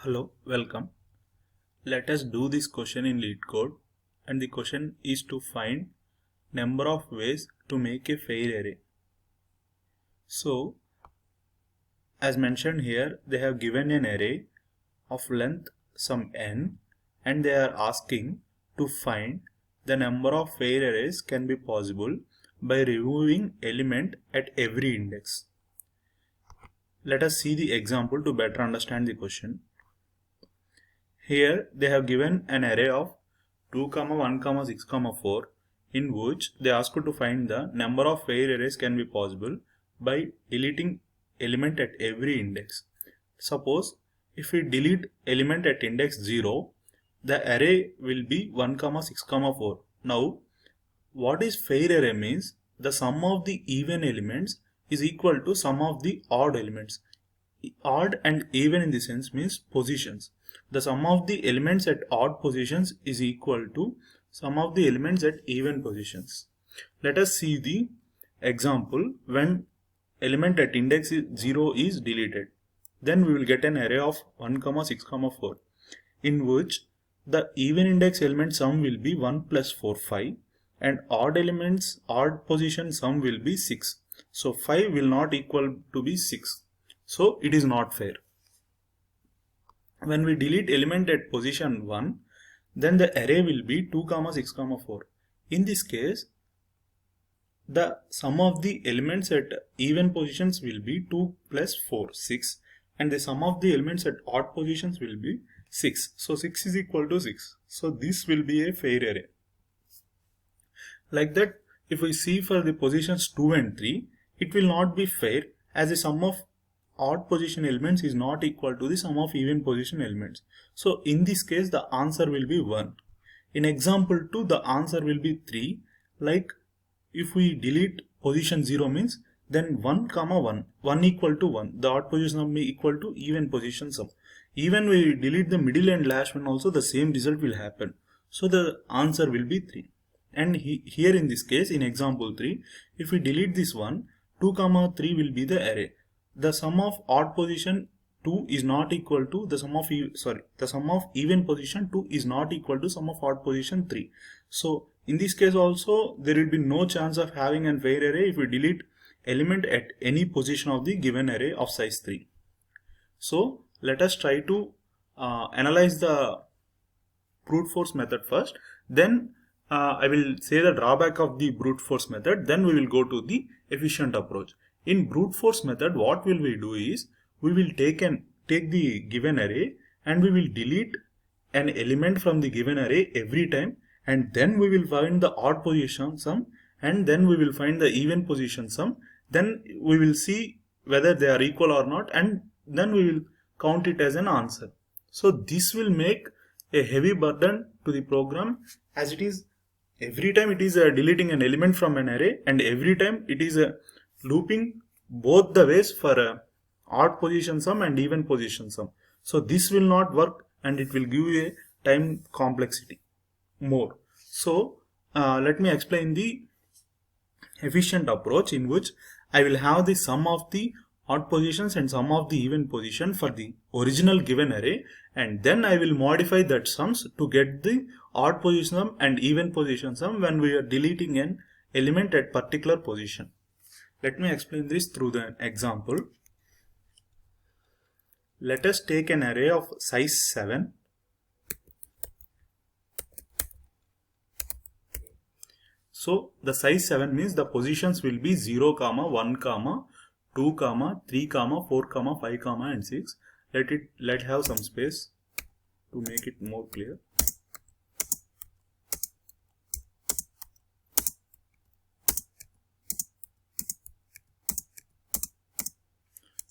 Hello, welcome. Let us do this question in LeetCode, and the question is to find number of ways to make a fair array. So, as mentioned here, they have given an array of length some n, and they are asking to find the number of fair arrays can be possible by removing element at every index. Let us see the example to better understand the question. Here they have given an array of 2, 1, 6, 4 in which they ask you to find the number of fair arrays can be possible by deleting element at every index. Suppose if we delete element at index 0, the array will be 1, 6, 4. Now what is fair array means the sum of the even elements is equal to sum of the odd elements. Odd and even in the sense means positions. The sum of the elements at odd positions is equal to sum of the elements at even positions. Let us see the example when element at index 0 is deleted. Then we will get an array of 1, 6, 4 in which the even index element sum will be 1 plus 4, 5 and odd position sum will be 6. So 5 will not equal to be 6. So it is not fair. When we delete element at position 1, then the array will be 2, 6, 4. In this case, the sum of the elements at even positions will be 2 plus 4, 6. And the sum of the elements at odd positions will be 6. So 6 is equal to 6. So this will be a fair array. Like that, if we see for the positions 2 and 3, it will not be fair as the sum of odd position elements is not equal to the sum of even position elements. So in this case the answer will be 1. In example 2 the answer will be 3. Like if we delete position 0 means then 1, 1 equal to 1. The odd position sum be equal to even position sum. Even we delete the middle and last one also the same result will happen. So the answer will be 3. And here in this case in example 3, if we delete this one, 2, 3 will be the array. The sum of odd position 2 is not equal to the sum of even position 2 is not equal to sum of odd position 3. So in this case also there will be no chance of having a fair array if we delete element at any position of the given array of size 3. So let us try to analyze the brute force method first. Then I will say the drawback of the brute force method. Then we will go to the efficient approach. In brute force method, what will we do is we will take the given array and we will delete an element from the given array every time, and then we will find the odd position sum and then we will find the even position sum. Then we will see whether they are equal or not, and then we will count it as an answer. So this will make a heavy burden to the program, as it is every time it is deleting an element from an array, and every time it is looping both the ways for odd position sum and even position sum. So this will not work and it will give you a time complexity more. So let me explain the efficient approach in which I will have the sum of the odd positions and sum of the even position for the original given array, and then I will modify that sums to get the odd position sum and even position sum when we are deleting an element at particular position. Let me explain this through the example. Let us take an array of size 7. So the size 7 means the positions will be 0, 1, 2, 3, 4, 5, and 6. Let have some space to make it more clear.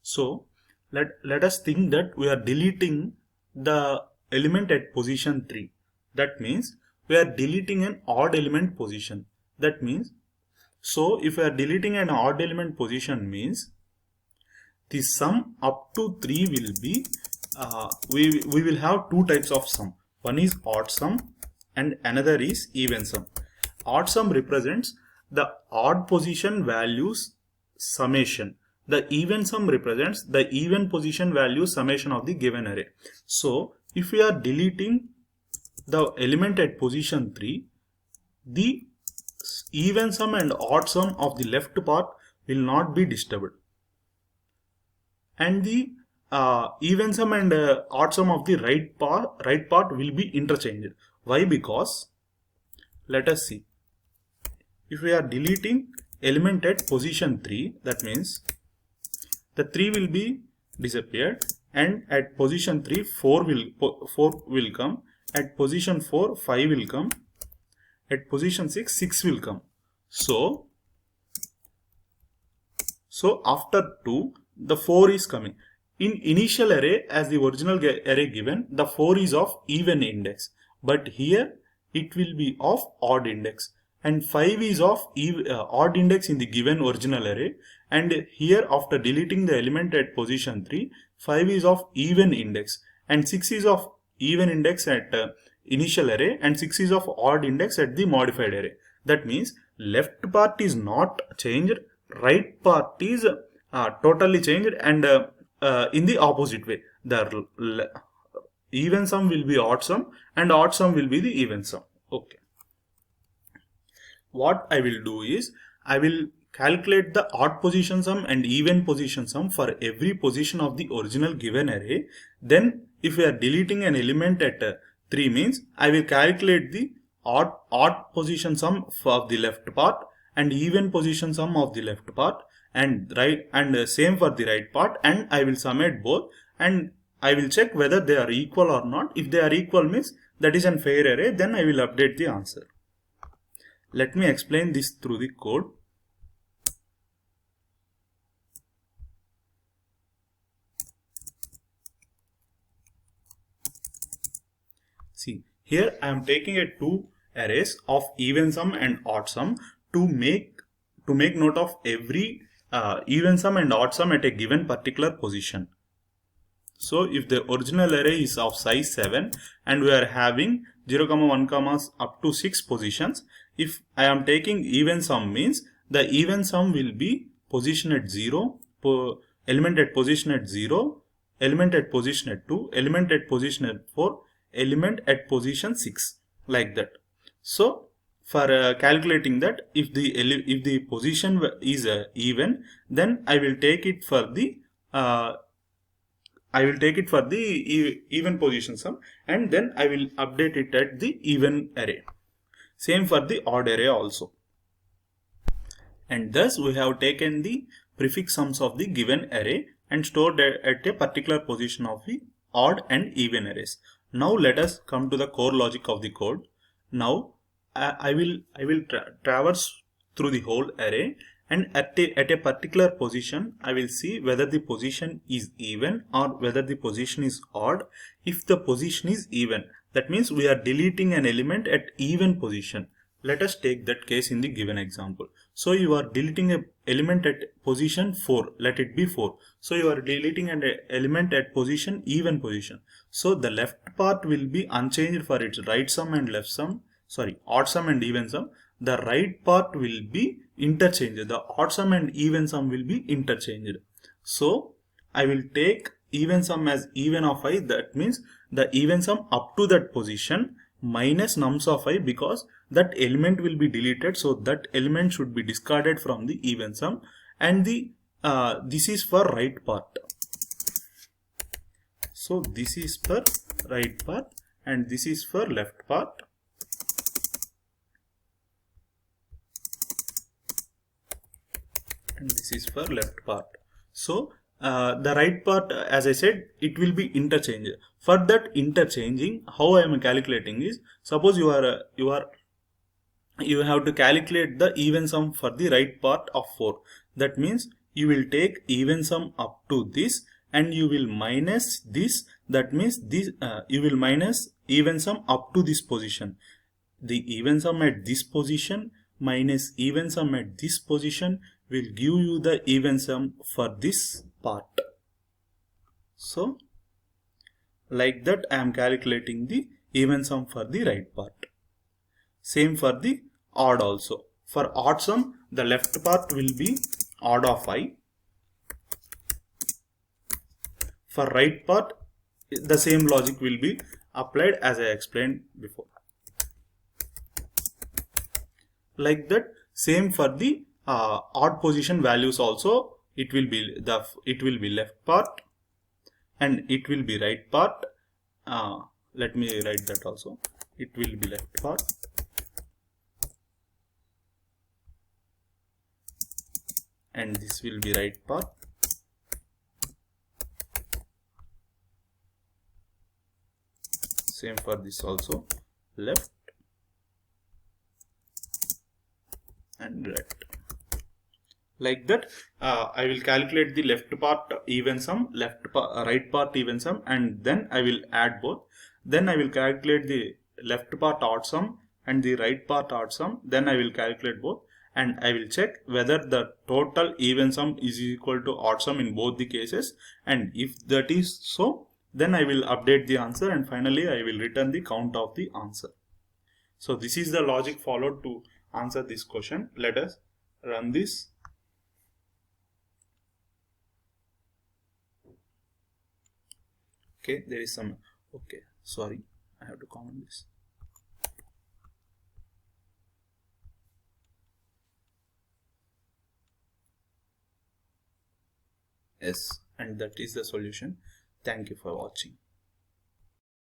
So let us think that we are deleting the element at position 3. That means we are deleting an odd element position. That means, so if we are deleting an odd element position means the sum up to 3 will be, we will have two types of sum. One is odd sum and another is even sum. Odd sum represents the odd position values summation. the even sum represents the even position value summation of the given array. So if we are deleting the element at position 3, the even sum and odd sum of the left part will not be disturbed, and the even sum and odd sum of the right part will be interchanged. Why? Because let us see, if we are deleting element at position 3, that means the 3 will be disappeared, and at position 3 4 will come, at position 4 5 will come, at position 6 will come. So after 2 the 4 is coming. In initial array, as the original array given, the 4 is of even index, but here it will be of odd index, and 5 is of odd index in the given original array, and here after deleting the element at position 3, 5 is of even index, and 6 is of even index at initial array, and 6 is of odd index at the modified array. That means left part is not changed, right part is totally changed, and in the opposite way, the even sum will be odd sum and odd sum will be the even sum. Okay. What I will do is, I will calculate the odd position sum and even position sum for every position of the original given array. Then if we are deleting an element at 3 means, I will calculate the odd position sum of the left part and even position sum of the left part, and same for the right part, and I will summate both, and I will check whether they are equal or not. If they are equal means that is a fair array, then I will update the answer. Let me explain this through the code. See, here I am taking two arrays of even sum and odd sum to make note of every even sum and odd sum at a given particular position. So if the original array is of size 7 and we are having 0, 1, up to 6 positions, if I am taking even sum means the even sum will be position at 0, element at position at 0, element at position at 2, element at position at 4, element at position 6, like that. So for calculating that, if the position is even, then I will take it for the even position sum, and then I will update it at the even array. Same for the odd array also. And thus we have taken the prefix sums of the given array and stored at a particular position of the odd and even arrays. Now let us come to the core logic of the code. Now I will traverse through the whole array, and at a particular position I will see whether the position is even or whether the position is odd. If the position is even, that means we are deleting an element at even position. Let us take that case in the given example. So you are deleting an element at position 4, let it be 4. So you are deleting an element at position even position. So the left part will be unchanged for its right sum and left sum, odd sum and even sum. The right part will be interchanged. The odd sum and even sum will be interchanged. So I will take even sum as even of I, that means the even sum up to that position minus nums of I, because that element will be deleted, so that element should be discarded from the even sum, and the this is for right part. So this is for right part and this is for left part. And this is for left part. So the right part, as I said, it will be interchanged. For that interchanging, how I am calculating is, suppose you have to calculate the even sum for the right part of 4. That means you will take even sum up to this and you will minus this. That means this you will minus even sum up to this position. The even sum at this position minus even sum at this position will give you the even sum for this part. So like that I am calculating the even sum for the right part. Same for the odd also. For odd sum, the left part will be odd of I, For right part, the same logic will be applied as I explained before. Like that, same for the odd position values also. It will be left part and it will be right part. Let me write that also. It will be left part and this will be right part. Same for this also, left and right. Like that, I will calculate the left part even sum, right part even sum, and then I will add both. Then I will calculate the left part odd sum and the right part odd sum. Then I will calculate both and I will check whether the total even sum is equal to odd sum in both the cases. And if that is so, then I will update the answer and finally I will return the count of the answer. So this is the logic followed to answer this question. Let us run this. Okay, there is some, okay, sorry, I have to comment this. Yes, and that is the solution. Thank you for watching.